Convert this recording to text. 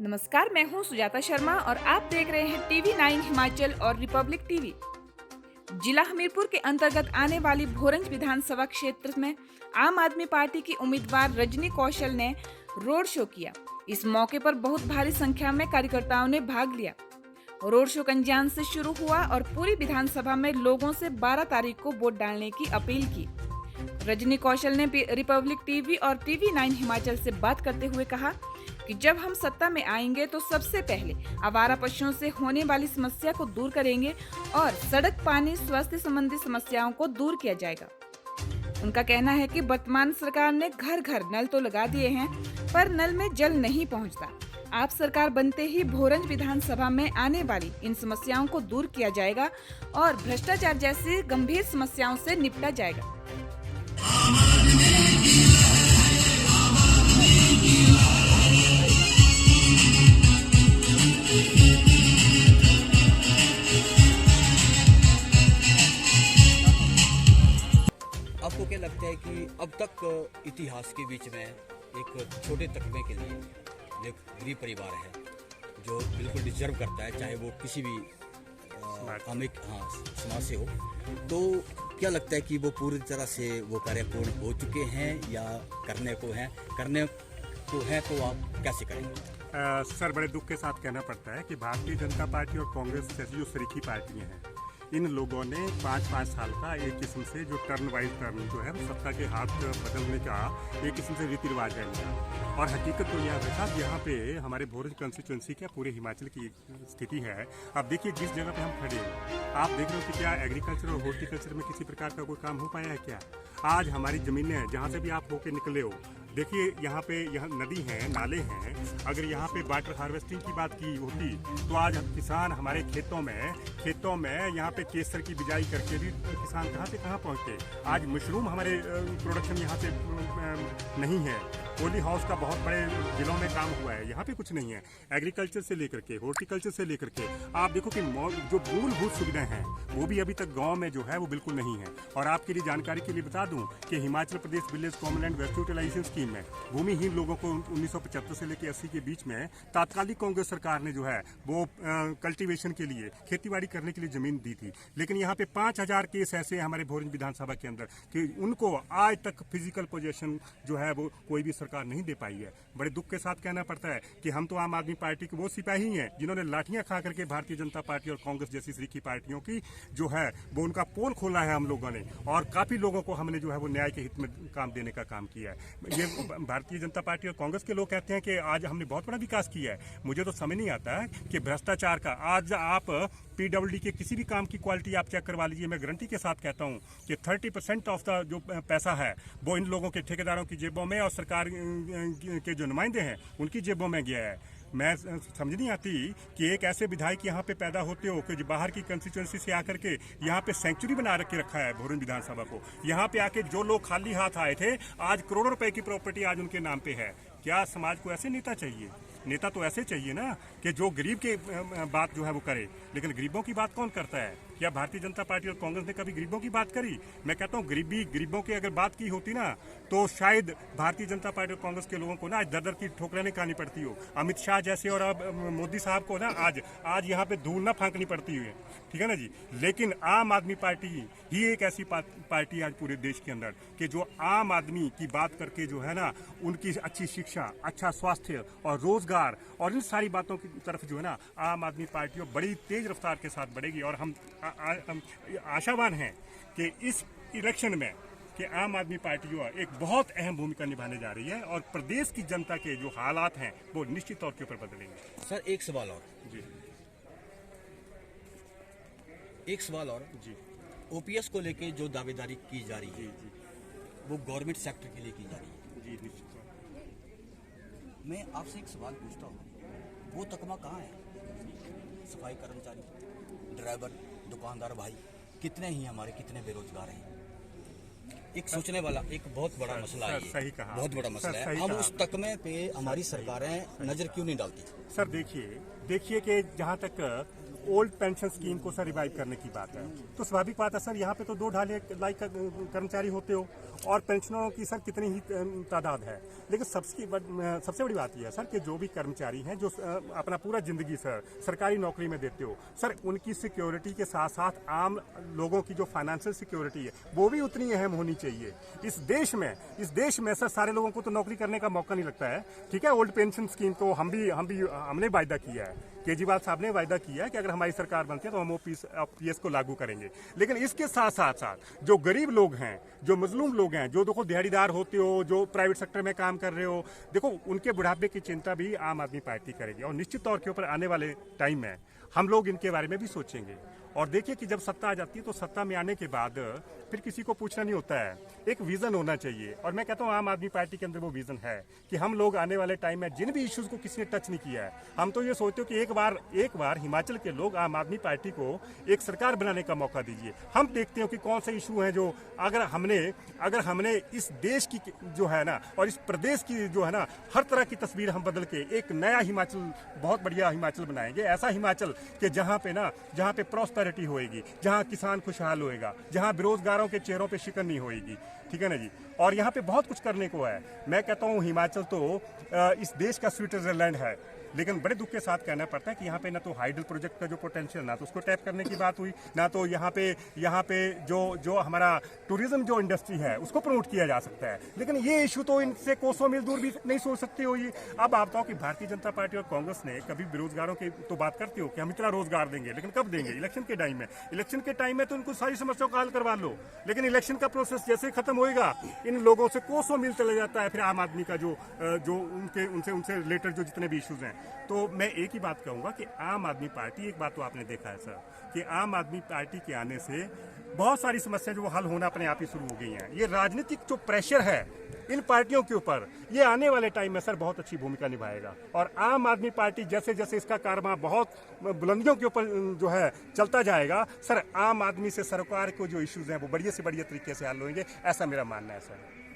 नमस्कार, मैं हूं सुजाता शर्मा और आप देख रहे हैं टीवी 9 हिमाचल और रिपब्लिक टीवी। जिला हमीरपुर के अंतर्गत आने वाली भोरंज विधानसभा क्षेत्र में आम आदमी पार्टी की उम्मीदवार रजनी कौशल ने रोड शो किया। इस मौके पर बहुत भारी संख्या में कार्यकर्ताओं ने भाग लिया। रोड शो कंजान से शुरू हुआ और पूरी विधानसभा में लोगों से 12 तारीख को वोट डालने की अपील की। रजनी कौशल ने रिपब्लिक टीवी और टीवी 9 हिमाचल से बात करते हुए कहा कि जब हम सत्ता में आएंगे तो सबसे पहले आवारा पशुओं से होने वाली समस्या को दूर करेंगे और सड़क, पानी, स्वास्थ्य संबंधी समस्याओं को दूर किया जाएगा। उनका कहना है कि वर्तमान सरकार ने घर घर नल तो लगा दिए हैं, पर नल में जल नहीं पहुंचता। आप सरकार बनते ही भोरंज विधानसभा में आने वाली इन समस्याओं को दूर किया जाएगा और भ्रष्टाचार जैसी गंभीर समस्याओं से निपटा जाएगा। आपको क्या लगता है कि अब तक इतिहास के बीच में एक छोटे तकबे के लिए जो गरीब परिवार है जो बिल्कुल डिजर्व करता है, चाहे वो किसी भी समाज से हो, तो क्या लगता है कि वो पूरी तरह से वो कार्य पूर्ण हो चुके हैं या करने को है तो आप कैसे करेंगे? सर, बड़े दुख के साथ कहना पड़ता है कि भारतीय जनता पार्टी और कांग्रेस जैसी जो शरीकी पार्टियां हैं, इन लोगों ने 5-5 साल का एक किस्म से जो टर्न वाइज टर्न जो है सत्ता के हाथ बदलने का एक किस्म से रीति रिवाज है इनका। और हकीकत तो यह है साहब, यहाँ पे हमारे भोरंज कंस्टिट्यूंसी क्या पूरे हिमाचल की स्थिति है। अब देखिए जिस जगह पे हम खड़े हैं, आप देख रहे हो कि क्या एग्रीकल्चर और हॉर्टिकल्चर में किसी प्रकार का कोई काम हो पाया है क्या? आज हमारी ज़मीनें जहाँ से भी आप होके निकले हो, देखिए यहाँ नदी है, नाले हैं। अगर यहाँ पे वाटर हार्वेस्टिंग की बात की होती तो आज किसान हमारे खेतों में यहाँ पे केसर की बिजाई करके भी किसान कहाँ से कहाँ पहुँचते। आज मशरूम हमारे प्रोडक्शन यहाँ से नहीं है। पोली हाउस का बहुत बड़े जिलों में काम हुआ है, यहाँ पे कुछ नहीं है। एग्रीकल्चर से लेकर के हॉर्टिकल्चर से लेकर के आप देखो कि जो मूलभूत सुविधाएं हैं वो भी अभी तक गांव में जो है वो बिल्कुल नहीं है। और आपके लिए जानकारी के लिए बता दूं कि Himachal Pradesh village common and waste utilisation scheme में भूमिहीन लोगों को 1975 से लेकर 80 के बीच में तात्कालिक कांग्रेस सरकार ने जो है वो कल्टीवेशन के लिए, खेतीबाड़ी करने के लिए जमीन दी थी। लेकिन यहाँ पे 5000 केस ऐसे हैं हमारे भोरंज विधानसभा के अंदर कि उनको आज तक फिजिकल पोजेशन जो है वो कोई भी सरकार नहीं दे पाई है। बड़े दुख के साथ कहना पड़ता है कि हम तो आम आदमी पार्टी के वो सिपाही हैं जिन्होंने लाठियां खा करके भारतीय जनता पार्टी और कांग्रेस जैसी शरीकी पार्टियों की जो है वो उनका पोल खोला है हम लोगों ने, और काफी लोगों को हमने जो है वो न्याय के हित में काम देने का काम किया है। ये भारतीय जनता पार्टी और कांग्रेस के लोग कहते हैं कि आज हमने बहुत बड़ा विकास किया है। मुझे तो समझ नहीं आता है कि भ्रष्टाचार का आज आप PWD के किसी भी काम की क्वालिटी आप चेक करवा लीजिए। मैं गारंटी के साथ कहता हूं कि 30% ऑफ द जो पैसा है वो इन लोगों के ठेकेदारों की जेबों में और सरकार के जो नुमाइंदे हैं उनकी जेबों में गया है। मैं समझ नहीं आती कि एक ऐसे विधायक यहाँ पे पैदा होते हो कि बाहर की कंस्टिट्यूंसी से आकर के यहाँ पे सेंचुरी बना के रखा है भोरंज विधानसभा को। यहाँ पे आके जो लोग खाली हाथ आए थे, आज करोड़ों रुपए की प्रॉपर्टी आज उनके नाम पे है। क्या समाज को ऐसे नेता चाहिए? नेता तो ऐसे चाहिए ना कि जो गरीब के बात जो है वो करे। लेकिन गरीबों की बात कौन करता है? क्या भारतीय जनता पार्टी और कांग्रेस ने कभी गरीबों की बात करी? मैं कहता हूँ गरीबों की अगर बात की होती ना तो शायद भारतीय जनता पार्टी और कांग्रेस के लोगों को ना आज दर की ठोकरें नहीं खानी पड़ती हो। अमित शाह जैसे और अब मोदी साहब को ना आज यहाँ पे धूल ना फांकनी पड़ती है, ठीक है ना जी। लेकिन आम आदमी पार्टी ही एक ऐसी पार्टी आज पूरे देश के अंदर कि जो आम आदमी की बात करके जो है ना उनकी अच्छी शिक्षा, अच्छा स्वास्थ्य और रोजगार और इन सारी बातों की तरफ जो है ना आम आदमी पार्टी बड़ी तेज रफ्तार के साथ बढ़ेगी। और हम आशावान हैं कि इस इलेक्शन में कि आम आदमी पार्टी जो है एक बहुत अहम भूमिका निभाने जा रही है और प्रदेश की जनता के जो हालात हैं वो निश्चित तौर के ऊपर बदलेंगे। सर, एक सवाल और जी जी, OPS को लेके जो दावेदारी की जा रही है वो गवर्नमेंट सेक्टर के लिए की जा रही है जी, निश्चित। मैं आपसे एक सवाल पूछता हूँ, वो तकमा कहाँ है? सफाई कर्मचारी, ड्राइवर, दुकानदार भाई कितने बेरोजगार हैं? एक सोचने वाला एक बहुत बड़ा मसला है। सही कहा, बहुत बड़ा मसला है। हम उस तकमे पे हमारी सरकारें नजर क्यों नहीं डालती? सर देखिए कि जहाँ तक ओल्ड पेंशन स्कीम को सर रिवाइव करने की बात है, तो स्वाभाविक बात है सर, यहाँ पे तो 2.5 लाख कर्मचारी होते हो और पेंशनरों की सर कितनी ही तादाद है। लेकिन सबसे बड़ी बात यह है सर कि जो भी कर्मचारी हैं जो अपना पूरा जिंदगी सर सरकारी नौकरी में देते हो सर, उनकी सिक्योरिटी के साथ साथ आम लोगों की जो फाइनेंशियल सिक्योरिटी है वो भी उतनी अहम होनी चाहिए। इस देश में सर सारे लोगों को तो नौकरी करने का मौका नहीं लगता है। ठीक है, ओल्ड पेंशन स्कीम तो हमने वायदा किया है, केजरीवाल साहब ने वायदा किया है कि अगर हमारी सरकार बनती है तो हम OPS को लागू करेंगे। लेकिन इसके साथ साथ जो गरीब लोग हैं, जो मजलूम लोग हैं, जो देखो दिहाड़ीदार होते हो, जो प्राइवेट सेक्टर में काम कर रहे हो, देखो उनके बुढ़ापे की चिंता भी आम आदमी पार्टी करेगी और निश्चित तौर के ऊपर आने वाले टाइम में हम लोग इनके बारे में भी सोचेंगे। और देखिए कि जब सत्ता आ जाती है तो सत्ता में आने के बाद फिर किसी को पूछना नहीं होता है, एक विजन होना चाहिए। और मैं कहता हूँ आम आदमी पार्टी के अंदर वो विजन है कि हम लोग आने वाले टाइम में जिन भी इश्यूज को किसी ने टच नहीं किया है, हम तो ये सोचते हो कि एक बार हिमाचल के लोग आम आदमी पार्टी को एक सरकार बनाने का मौका दीजिए। हम देखते हो कि कौन से इशू हैं जो अगर हमने इस देश की जो है ना और इस प्रदेश की जो है ना हर तरह की तस्वीर हम बदल के एक नया हिमाचल, बहुत बढ़िया हिमाचल बनाएंगे। ऐसा हिमाचल कि जहाँ पे प्रॉस्पेरिटी होएगी, जहाँ किसान खुशहाल होएगा, जहाँ बेरोजगारों के चेहरों पे शिकन नहीं होएगी। ठीक है ना जी, और यहाँ पे बहुत कुछ करने को है। मैं कहता हूँ हिमाचल तो इस देश का स्विट्जरलैंड है, लेकिन बड़े दुख के साथ कहना पड़ता है कि यहाँ पे ना तो हाइडल प्रोजेक्ट का जो पोटेंशियल, ना तो उसको टैप करने की बात हुई, ना तो यहाँ पे जो हमारा टूरिज्म जो इंडस्ट्री है उसको प्रमोट किया जा सकता है। लेकिन ये इशू तो इनसे कोसों मील दूर भी नहीं सोच सकते हो ये। अब आप बताओ कि भारतीय जनता पार्टी और कांग्रेस ने कभी बेरोजगारों की तो बात करते हो कि हम इतना रोजगार देंगे, लेकिन कब देंगे? इलेक्शन के टाइम में तो उनको सारी समस्याओं का हल करवा लो, लेकिन इलेक्शन का प्रोसेस जैसे खत्म होएगा इन लोगों से कोसों मील चला जाता है फिर आम आदमी का जो उनसे रिलेटेड जो जितने भी इश्यूज हैं। तो मैं एक ही बात कहूंगा कि आम आदमी पार्टी, एक बात तो आपने देखा है सर कि आम आदमी पार्टी के आने से बहुत सारी समस्याएं जो हल होना अपने आप ही शुरू हो गई हैं। ये राजनीतिक जो प्रेशर है इन पार्टियों के ऊपर, ये आने वाले टाइम में सर बहुत अच्छी भूमिका निभाएगा। और आम आदमी पार्टी जैसे जैसे इसका कारभार बहुत बुलंदियों के ऊपर जो है चलता जाएगा सर, आम आदमी से सरकार को जो इश्यूज हैं वो बढ़िया से बढ़िया तरीके से हल होंगे, ऐसा मेरा मानना है सर।